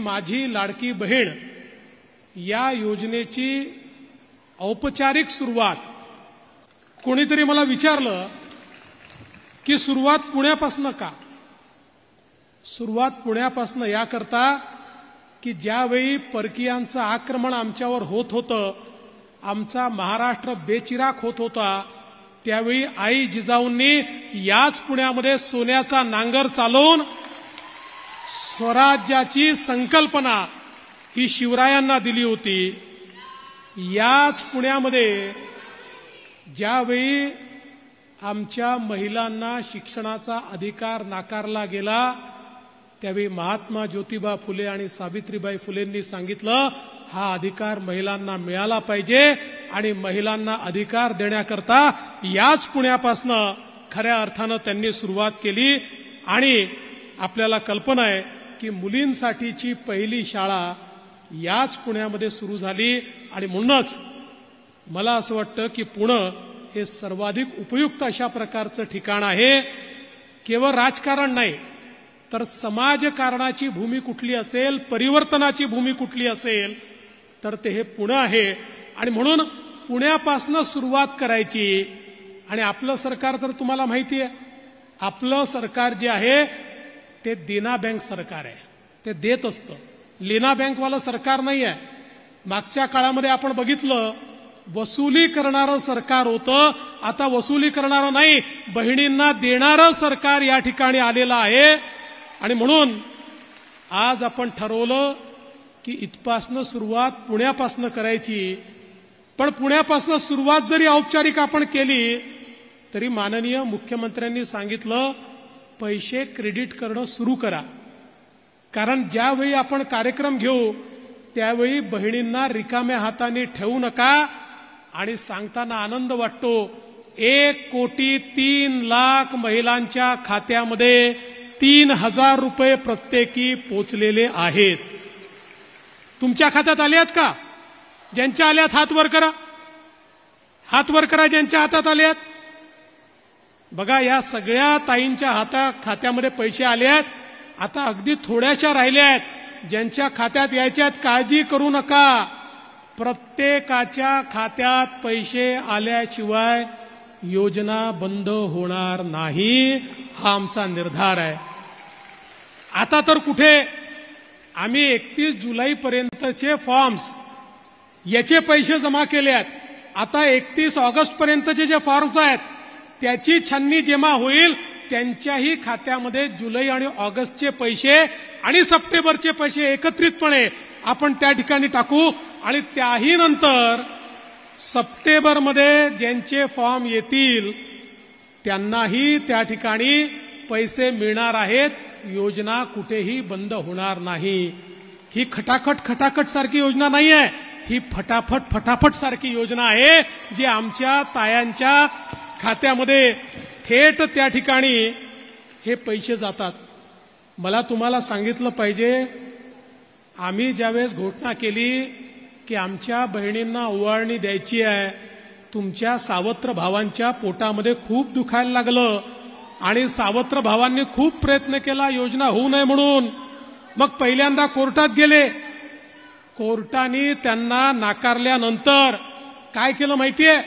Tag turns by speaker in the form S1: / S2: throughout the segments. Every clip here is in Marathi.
S1: माझी लाडकी बहीण या योजनेची औपचारिक सुरुवात कोणीतरी मला विचारलं की सुरुवात पुण्यापासून का? सुरुवात पुण्यापासून याकरता की ज्यावेळी परकीयांचं आक्रमण आमच्यावर होत होतं, आमचा महाराष्ट्र बेचिराख होत होता, त्यावेळी आई जिजाऊंनी याच पुण्यामध्ये सोन्याचा नांगर चालवून स्वराज्याची संकल्पना ही शिवरायांना दिली होती. याच पुण्यामध्ये ज्यावेळी आमच्या महिलांना शिक्षणाचा अधिकार नाकारला गेला, त्यावेळी महात्मा ज्योतिबा फुले आणि सावित्रीबाई फुलेंनी सांगितलं हा अधिकार महिलांना मिळाला पाहिजे आणि महिलांना अधिकार देण्याकरता याच पुण्यापासून खऱ्या अर्थानं त्यांनी सुरुवात केली. आणि आपल्याला कल्पना आहे की मुलींसाठीची पहिली शाळा याच पुण्यामध्ये सुरू झाली. आणि म्हणूनच मला असं वाटतं की पुणे हे सर्वाधिक उपयुक्त अशा प्रकारचं ठिकाण आहे. केवळ राजकारण नाही तर समाजकारणाची भूमी कुठली असेल, परिवर्तनाची भूमी कुठली असेल तर ते हे पुणे आहे. आणि म्हणून पुण्यापासून सुरुवात करायची. आणि आपलं सरकार तर तुम्हाला माहिती आहे, आपलं सरकार जे आहे ते देना बँक सरकार आहे. ते देत असतं, लेना बँकवालं सरकार नाही आहे. मागच्या काळामध्ये आपण बघितलं वसुली करणारं सरकार होतं, आता वसुली करणारं नाही, बहिणींना देणारं सरकार या ठिकाणी आलेलं आहे. आणि म्हणून आज आपण ठरवलं की इथपासनं सुरुवात पुण्यापासनं करायची. पण पुण्यापासनं सुरुवात जरी औपचारिक आपण केली तरी माननीय मुख्यमंत्र्यांनी सांगितलं पैसे क्रेडिट करणं सुरू करा. कारण ज्यावेळी आपण कार्यक्रम घेऊ त्यावेळी बहिणींना रिकाम्या हाताने ठेवू नका. आणि सांगताना आनंद वाटतो 1,03,00,000 महिलांच्या खात्यामध्ये 3,000 रुपये प्रत्येकी पोचलेले आहेत. तुमच्या खात्यात आले आहेत का? ज्यांच्या आल्यात हात वर करा, हात वर करा ज्यांच्या हातात आले आहेत. बघा या सगळ्या ताईंच्या खात्यामध्ये पैसे आले आहेत. आता अगदी थोड्याशा राहिल्या आहेत ज्यांच्या खात्यात यायच्यात. काळजी करू नका, प्रत्येकाच्या खात्यात पैसे आल्याशिवाय योजना बंद होणार नाही, हा आमचा निर्धार आहे. आता तर कुठे आम्ही 31 जुलैपर्यंतचे फॉर्म्स याचे पैसे जमा केले आहेत. आता 31 ऑगस्ट पर्यंतचे जे फॉर्म्स आहेत त्याची छाननी जेव्हा होईल त्यांच्याही खात्यामध्ये जुलै आणि ऑगस्टचे पैसे आणि सप्टेंबरचे पैसे एकत्रितपणे आपण त्या ठिकाणी टाकू. आणि त्याही नंतर सप्टेंबरमध्ये ज्यांचे फॉर्म येतील त्यांनाही त्या ठिकाणी पैसे मिळणार आहेत. योजना कुठेही बंद होणार नाही. ही खटाखट सारखी योजना नाही आहे, ही फटाफट सारखी योजना आहे जी आमच्या तायांच्या खात्यामध्ये थेट त्या ठिकाणी हे पैसे जातात. मला तुम्हाला सांगितलं पाहिजे, आम्ही ज्यावेळेस घोषणा केली की आमच्या बहिणींना ओवाळणी द्यायची आहे, तुमच्या सावत्र भावांच्या पोटामध्ये खूप दुखायला लागलं आणि सावत्र भावांनी खूप प्रयत्न केला योजना होऊ नये म्हणून. मग पहिल्यांदा कोर्टात गेले, कोर्टाने त्यांना नाकारल्यानंतर काय केलं माहितीये,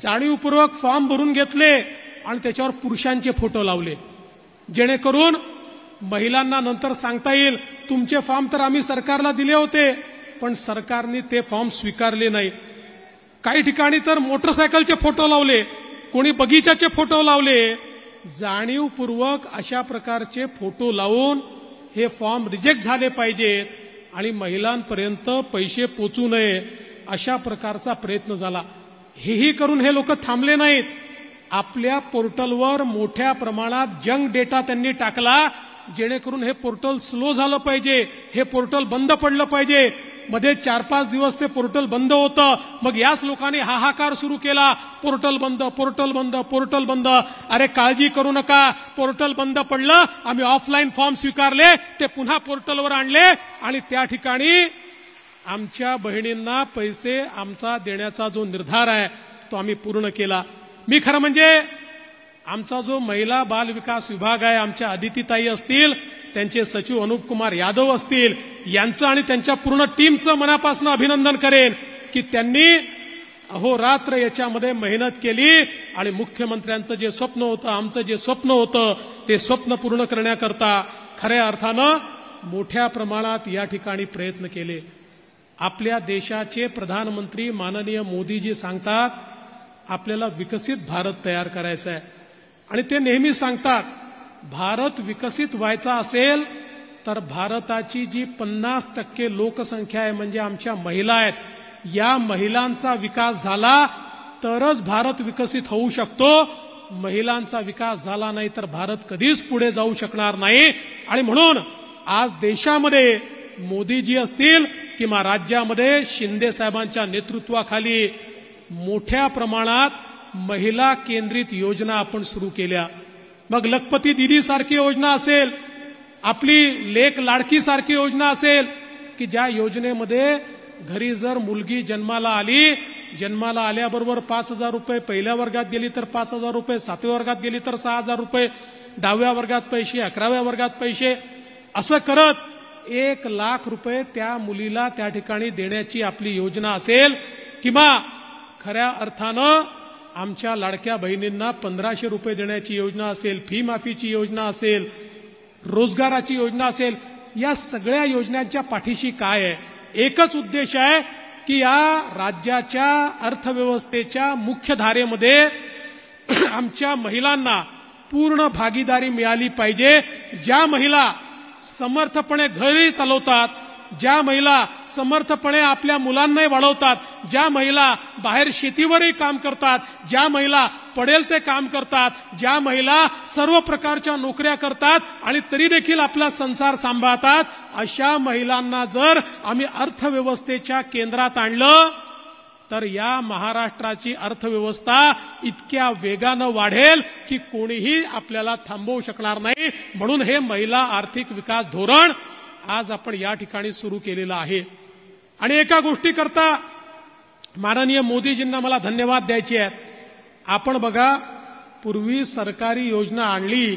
S1: जाणीवपूर्वक फॉर्म भरून घेतले आणि त्याच्यावर पुरुषांचे फोटो लावले, जेणेकरून महिलांना नंतर सांगता येईल तुमचे फॉर्म तर आम्ही सरकारला दिले होते पण सरकारने ते फॉर्म स्वीकारले नाही. काही ठिकाणी तर मोटरसायकलचे फोटो लावले, कोणी बगीचाचे फोटो लावले. जाणीवपूर्वक अशा प्रकारचे फोटो लावून हे फॉर्म रिजेक्ट झाले पाहिजेत आणि महिलांपर्यंत पैसे पोचू नये अशा प्रकारचा प्रयत्न झाला. हेही करून हे लोक थांबले नाहीत. आपल्या पोर्टलवर मोठ्या प्रमाणात जंक डेटा त्यांनी टाकला, जेणेकरून हे पोर्टल स्लो झालं पाहिजे, हे पोर्टल बंद पडलं पाहिजे. मध्ये 4-5 दिवस ते पोर्टल बंद होतं. मग याच लोकांनी हाहाकार सुरू केला, पोर्टल बंद, पोर्टल बंद, पोर्टल बंद. अरे काळजी करू नका, पोर्टल बंद पडलं, आम्ही ऑफलाईन फॉर्म स्वीकारले, ते पुन्हा पोर्टलवर आणले आणि त्या ठिकाणी आमच्या बहिणींना पैसे आमचा देण्याचा जो निर्धार आहे तो आम्ही पूर्ण केला. मी खरं म्हणजे आमचा जो महिला बाल विकास विभाग आहे, आमच्या अदितीताई असतील, त्यांचे सचिव अनुप कुमार यादव असतील, यांचं आणि त्यांच्या पूर्ण टीमचं मनापासून अभिनंदन करेन की त्यांनी अहोरात्र याच्यामध्ये मेहनत केली आणि मुख्यमंत्र्यांचं जे स्वप्न होतं, आमचं जे स्वप्न होतं, ते स्वप्न पूर्ण करण्याकरता खऱ्या अर्थानं मोठ्या प्रमाणात या ठिकाणी प्रयत्न केले. आपल्या देशाचे प्रधानमंत्री माननीय मोदीजी सांगतात आपल्याला विकसित भारत तयार करायचा आहे आणि ते नेहमी सांगतात भारत विकसित व्हायचा असेल तर भारताची जी 50% लोकसंख्या आहे म्हणजे आमच्या महिला आहेत, या महिलांचा विकास झाला तरच भारत विकसित होऊ शकतो. महिलांचा विकास झाला नाही तर भारत कधीच पुढे जाऊ शकणार नाही. आणि म्हणून आज देशामध्ये मोदीजी असतील किंवा राज्यामध्ये शिंदे साहेबांच्या नेतृत्वाखाली मोठ्या प्रमाणात महिला केंद्रित योजना आपण सुरू केल्या. मग लखपती दिदी सारखी योजना असेल, आपली लेक लाडकी सारखी योजना असेल की ज्या योजनेमध्ये घरी जर मुलगी जन्माला आल्याबरोबर 5,000 रुपये, पहिल्या वर्गात गेली तर 5,000 रुपये, 7व्या वर्गात गेली तर 6,000 रुपये, 10व्या वर्गात पैसे, 11व्या वर्गात पैसे, असं करत 1,00,000 रुपये त्या मुलीला त्या ठिकाणी देण्याची आपली योजना असेल किंवा खऱ्या अर्थानं आमच्या लाडक्या बहिणींना 1,500 रुपये देण्याची योजना असेल, फी माफीची योजना असेल, रोजगाराची योजना असेल, या सगळ्या योजनांच्या पाठीशी काय आहे? एकच उद्देश आहे की या राज्याच्या अर्थव्यवस्थेच्या मुख्य धारेमध्ये आमच्या महिलांना पूर्ण भागीदारी मिळाली पाहिजे. ज्या महिला समर्थपणे घरही चालवतात, ज्या महिला समर्थपणे आपल्या मुलांनाही वाढवतात, ज्या महिला बाहेर शेतीवरही काम करतात, ज्या महिला पडेल ते काम करतात, ज्या महिला सर्व प्रकारच्या नोकऱ्या करतात आणि तरी देखील आपला संसार सांभाळतात, अशा महिलांना जर आम्ही अर्थव्यवस्थेच्या केंद्रात आणलं तर या महाराष्ट्राची अर्थव्यवस्था इतक्या वेगानं वाढेल की कोणीही आपल्याला थांबवू शकणार नाही. म्हणून हे महिला आर्थिक विकास धोरण आज आपण या ठिकाणी सुरू केलेलं आहे. आणि एका गोष्टी करता माननीय मोदीजींना मला धन्यवाद द्यायचे आहेत. आपण बघा, पूर्वी सरकारी योजना आणली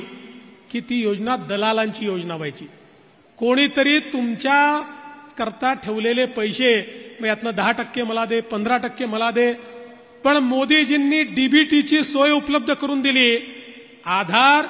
S1: की ती योजना दलालांची योजना व्हायची. कोणीतरी तुमच्या करता ठेवलेले पैसे यातनं 10% मला दे, 15% मला दे. पण मोदीजींनी डीबीटीची सोय उपलब्ध करून दिली. आधार,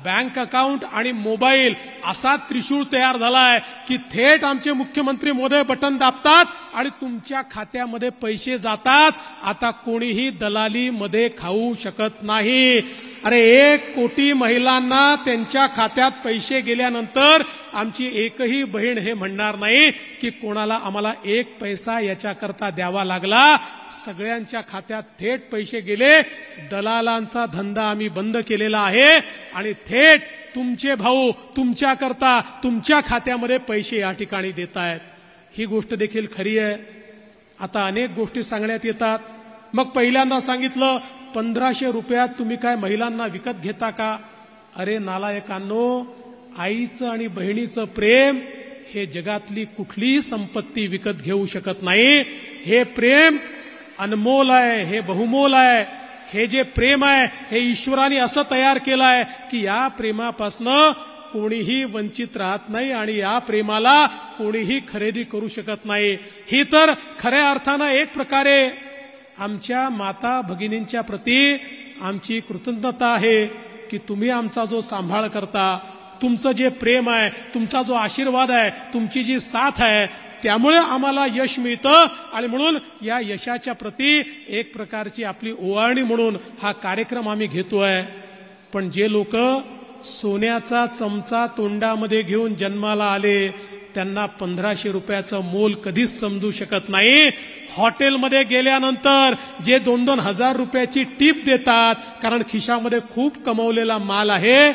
S1: बँक अकाउंट आणि मोबाईल असा त्रिशूळ तयार झालाय की थेट आमचे मुख्यमंत्री महोदय बटन दाबतात आणि तुमच्या खात्यामध्ये पैसे जातात. आता कोणीही दलालीमध्ये खाऊ शकत नाही. अरे 1 कोटी महिलांना त्यांच्या खात्यात पैसे गेल्यानंतर आमची एकही बहीण हे म्हणणार नाही की कोणाला आम्हाला 1 पैसा याच्याकरता द्यावा लागला. सगळ्यांच्या खात्यात थेट पैसे गेले. दलालांचा धंदा आम्ही बंद केलेला आहे आणि थेट तुमचे भाऊ तुमच्याकरता तुमच्या खात्यामध्ये पैसे या ठिकाणी देत आहेत. ही गोष्ट देखील खरी आहे. आता अनेक गोष्टी सांगण्यात येतात. मग पहिल्यांदा सांगितलं 1,500 रुपयात तुम्ही काय महिलांना विकत घेता का? अरे नालायकांनो, आईचं आणि बहिणीचं प्रेम हे जगातली कुठलीही संपत्ती विकत घेऊ शकत नाही. हे प्रेम अनमोल आहे, हे बहुमोल आहे. हे जे प्रेम आहे हे ईश्वराने असं तयार केलं आहे की या प्रेमापासनं कोणीही वंचित राहत नाही आणि या प्रेमाला कोणीही खरेदी करू शकत नाही. ही तर खऱ्या अर्थानं एक प्रकारे आमच्या माता भगिनींच्या प्रती आमची कृतज्ञता आहे की तुम्ही आमचा जो सांभाळ करता, तुमचं जे प्रेम आहे, तुमचा जो आशीर्वाद आहे, तुमची जी साथ आहे, त्यामुळे आम्हाला यश मिळतं. आणि म्हणून या यशाच्या प्रती एक प्रकारची आपली ओवाळणी म्हणून हा कार्यक्रम आम्ही घेतोय. पण जे लोक सोन्याचा चमचा तोंडामध्ये घेऊन जन्माला आले त्यांना 1,500 रुपयाचं मोल कधीच समजू शकत नाही. हॉटेलमध्ये गेल्यानंतर जे 2-2 हजार रुपयाची टीप देतात कारण खिशामध्ये खूप कमवलेला माल आहे,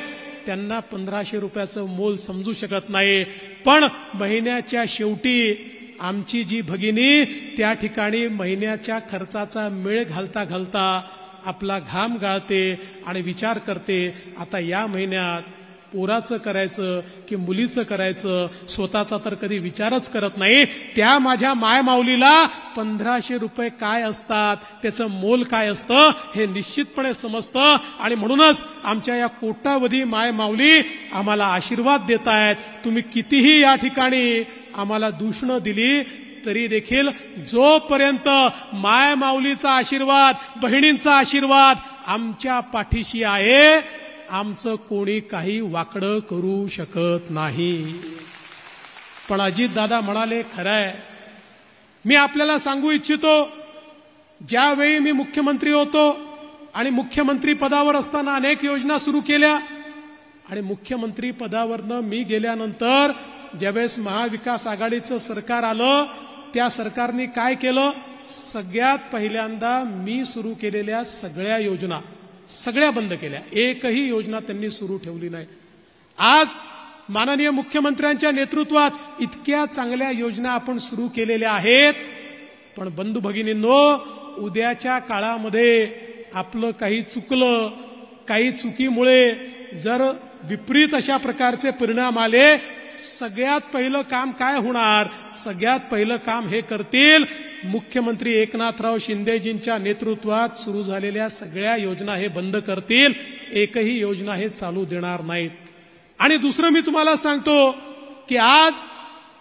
S1: त्यांना 1,500 रुपयाचं मोल समजू शकत नाही. पण महिन्याच्या शेवटी आमची जी भगिनी त्या ठिकाणी महिन्याच्या खर्चाचा मेळ घालता घालता आपला घाम गाळते आणि विचार करते आता या महिन्यात पोराचं करायचं की मुलीचं करायचं, स्वतःचा तर कधी विचारच करत नाही. त्या माझ्या मायमाऊलीला 1,500 रुपये काय असतात, त्याचं मोल काय असतं हे निश्चितपणे समजतं. आणि म्हणूनच आमच्या या कोट्यावधी मायमाऊली आम्हाला आशीर्वाद देत आहेत. तुम्ही कितीही या ठिकाणी आम्हाला दूषणं दिली तरी देखील जोपर्यंत माय माऊलीचा आशीर्वाद, बहिणींचा आशीर्वाद आमच्या पाठीशी आहे, आमचं कोणी काही वाकडं करू शकत नाही. पण अजितदादा म्हणाले, खरंय. मी आपल्याला सांगू इच्छितो, ज्यावेळी मी मुख्यमंत्री होतो आणि मुख्यमंत्री पदावर असताना अनेक योजना सुरू केल्या आणि मुख्यमंत्री पदावरनं मी गेल्यानंतर ज्यावेळेस महाविकास आघाडीचं सरकार आलं, त्या सरकारने काय केलं? सगळ्यात पहिल्यांदा मी सुरू केलेल्या सगळ्या योजना सगळ्या बंद केल्या. एकही योजना त्यांनी सुरू ठेवली नाही. आज माननीय मुख्यमंत्र्यांच्या नेतृत्वात इतक्या चांगल्या योजना आपण सुरू केलेल्या आहेत. पण बंधू भगिनींनो, उद्याच्या काळामध्ये आपलं काही चुकलं, काही चुकीमुळे जर विपरीत अशा प्रकारचे परिणाम आले, सगळ्यात पहिलं काम काय होणार? सगळ्यात पहिलं काम हे करतील मुख्यमंत्री एकनाथराव शिंदेजींच्या नेतृत्वात सुरू झालेल्या सगळ्या योजना हे बंद करतील. एकही योजना हे चालू देणार नाहीत. आणि दुसरं मी तुम्हाला सांगतो की आज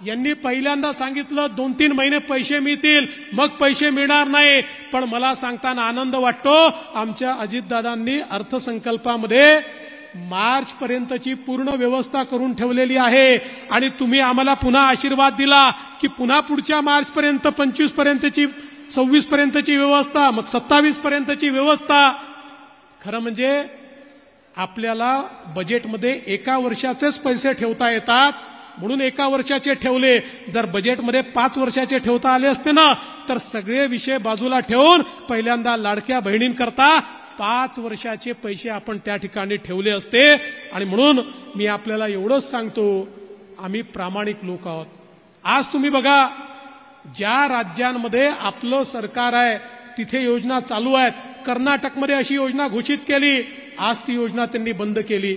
S1: यांनी पहिल्यांदा सांगितलं 2-3 महिने पैसे मिळतील, मग पैसे मिळणार नाही. पण मला सांगताना आनंद वाटतो, आमच्या अजितदादांनी अर्थसंकल्पामध्ये मार्च पर्यंतची पूर्ण व्यवस्था करून ठेवलेली आहे. आणि तुम्ही आम्हाला पुन्हा आशीर्वाद दिला की पुन्हा पुढच्या मार्च पर्यंत 25 पर्यंतची 26 पर्यंतची व्यवस्था, मग 27 पर्यंतची व्यवस्था. खरं म्हणजे आपल्याला बजेटमध्ये एका वर्षाचेच पैसे ठेवता येतात म्हणून एका वर्षाचे ठेवले. जर बजेटमध्ये 5 वर्षाचे ठेवता आले असते ना, तर सगळे विषय बाजूला ठेवून पहिल्यांदा लाडक्या बहिणींकरता 5 वर्षाचे पैसे आपण त्या ठिकाणी ठेवले असते. आणि म्हणून मी आपल्याला एवढंच सांगतो, आम्ही प्रामाणिक लोक आहोत. आज तुम्ही बघा, ज्या राज्यांमध्ये आपलं सरकार आहे तिथे योजना चालू आहेत. कर्नाटकमध्ये अशी योजना घोषित केली, आज ती योजना त्यांनी बंद केली.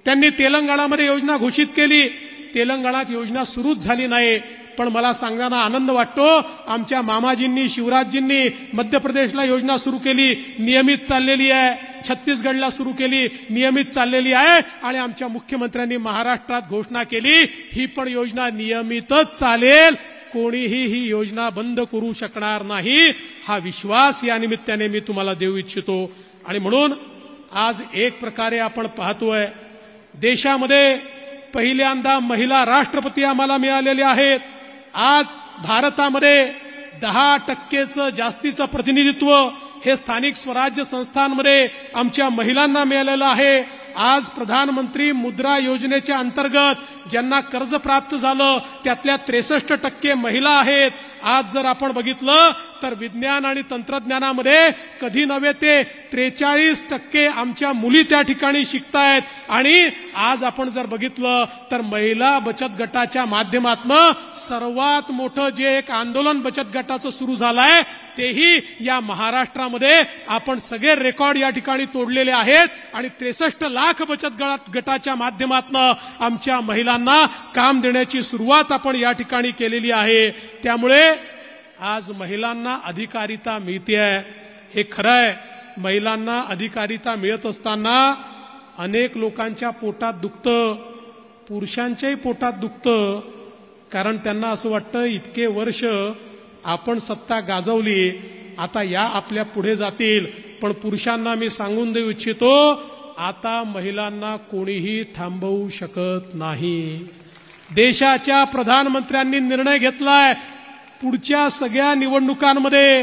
S1: त्यांनी तेलंगणामध्ये योजना घोषित केली, तेलंगणात योजना सुरूच झाली नाही. पण मला सांगताना आनंद वाटतो, आमच्या मामाजींनी, शिवराजजींनी मध्य प्रदेशला योजना सुरू केली, नियमित चाललेली आहे. छत्तीसगडला सुरू केली, नियमित चाललेली आहे. आणि आमच्या मुख्यमंत्र्यांनी महाराष्ट्रात घोषणा केली, ही पण योजना नियमितच चालेल, कोणीही ही योजना बंद करू शकणार नाही. हा विश्वास या निमित्ताने मी तुम्हाला देऊ इच्छितो. आणि म्हणून आज एक प्रकारे आपण पाहतोय, देशामध्ये पहिल्यांदा महिला राष्ट्रपती आम्हाला मिळालेले आहेत. आज भारतामध्ये 10% जास्तीचं प्रतिनिधित्व हे स्थानिक स्वराज्य संस्थांमध्ये आमच्या महिलांना मिळालेलं आहे. आज प्रधानमंत्री मुद्रा योजनेच्या अंतर्गत ज्यांना कर्ज प्राप्त झालं त्यातल्या 63% महिला आहेत. आज जर आपण बघितलं तर विज्ञान आणि तंत्रज्ञानामध्ये कधी नव्हे ते 43% आमच्या मुली त्या ठिकाणी शिकतायत. आणि आज आपण जर बघितलं तर महिला बचत गटाच्या माध्यमातून सर्वात मोठं जे एक आंदोलन बचत गटाचं सुरू झालंय, तेही या महाराष्ट्रामध्ये आपण सगळे रेकॉर्ड या ठिकाणी तोडलेले आहेत. आणि 63 लाख बचत गटाच्या माध्यमातून आमच्या महिलांना काम देण्याची सुरुवात आपण या ठिकाणी केलेली आहे. त्यामुळे आज महिलांना अधिकारिता मिळते, हे खरं आहे. महिलांना अधिकारिता मिळत असताना अनेक लोकांच्या पोटात दुखतं, पुरुषांच्याही पोटात दुखतं. कारण त्यांना असं वाटतं, इतके वर्ष आपण सत्ता गाजवली, आता या आपल्या पुढे जातील. पण पुरुषांना मी सांगून देऊ इच्छितो, आता महिलांना कोणीही थांबवू शकत नाही. देशाच्या प्रधानमंत्र्यांनी निर्णय घेतलाय, पुढच्या सगळ्या निवडणुकांमध्ये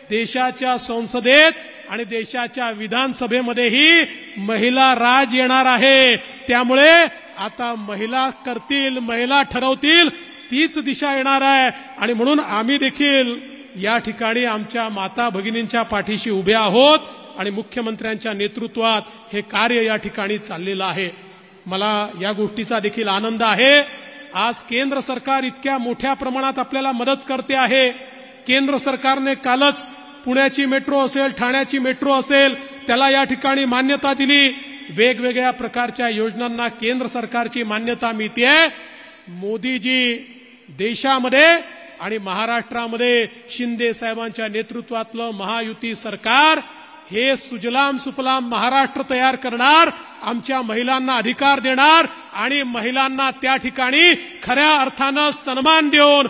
S1: देशाच्या संसदेत आणि देशाच्या विधानसभेमध्येही महिला राज येणार आहे. त्यामुळे आता महिला करतील, महिला ठरवतील, तीच दिशा येणार आहे. आणि म्हणून आम्ही देखील या ठिकाणी आमच्या माता भगिनींच्या पाठीशी उभे आहोत आणि मुख्यमंत्र्यांच्या नेतृत्वात हे कार्य या ठिकाणी चाललेलं आहे. मला या गोष्टीचा देखील आनंद आहे. आज केंद्र सरकार इतक्या मोठ्या प्रमाणात आपल्याला मदत करते आहे. केंद्र सरकारने कालच पुण्याची मेट्रो असेल, ठाण्याची मेट्रो असेल, त्याला या ठिकाणी मान्यता दिली. वेगवेगळ्या प्रकारच्या योजनांना केंद्र सरकारची मान्यता मिळते. मोदीजी देशामध्ये आणि महाराष्ट्रामध्ये शिंदे साहेबांच्या नेतृत्वातलं महायुती सरकार हे सुजलाम सुफलाम महाराष्ट्र तयार करणार, आमच्या महिलांना अधिकार देणार आणि महिलांना त्या ठिकाणी खऱ्या अर्थानं सन्मान देऊन